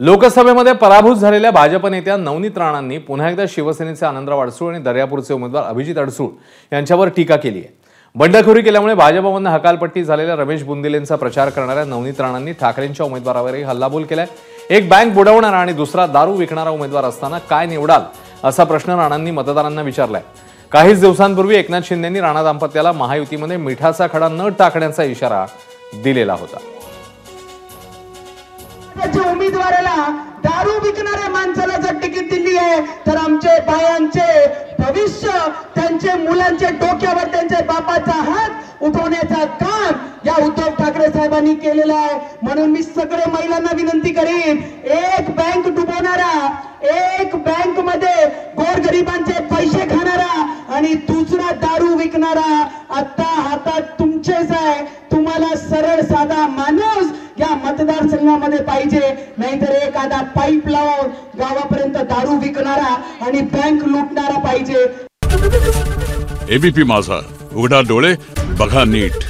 लोकसभेमध्ये पराभूत झालेल्या भाजप नेत्या नवनीत राणांनी पुन्हा एकदा शिवसेनेचे आनंदराव अडसूळ आणि दर्यापूरचे उमेदवार अभिजित अडसूळ यांच्यावर टीका केली आहे। बंडखोरी केल्यामुळे भाजपमधून हकालपट्टी झालेल्या रमेश बुंदेलेंचा प्रचार करणाऱ्या नवनीत राणांनी ठाकरेंच्या उमेदवारावरही हल्लाबोल केलाय। एक बँक बुडवणारा आणि दुसरा दारू विकणारा उमेदवार असताना काय निवडाल असा प्रश्न राणांनी मतदारांना विचारलाय। काहीच दिवसांपूर्वी एकनाथ शिंदेंनी राणा दाम्पत्याला महायुतीमध्ये मिठाचा खडा न टाकण्याचा इशारा दिलेला होता। उमेदवाराला दारू विकणाऱ्या माणसाला जर तिकीट दिली आहे तर आमचे बायांचे भविष्य, त्यांचे मुलांचे डोक्यावर त्यांच्या बापाचा हात उठवण्याचा काम या उद्धव ठाकरे साहेबांनी केलेला आहे। म्हणून मी सगळे महिलांना विनंती करीन, एक बँक डुबवणारा, एक बँक मध्ये गोरगरिबांचे पैसे खाणारा आणि दुसरा दारू विकणारा आता हातात तुमचेच आहे। तुम्हाला सरळ साधा माणूस या मतदारसंघामध्ये पाहिजे, नाहीतर एखादा पाईप लावून गावापर्यंत दारू विकणारा आणि बँक लुटणारा पाहिजे। एबीपी माझा, उघडा डोळे बघा नीट।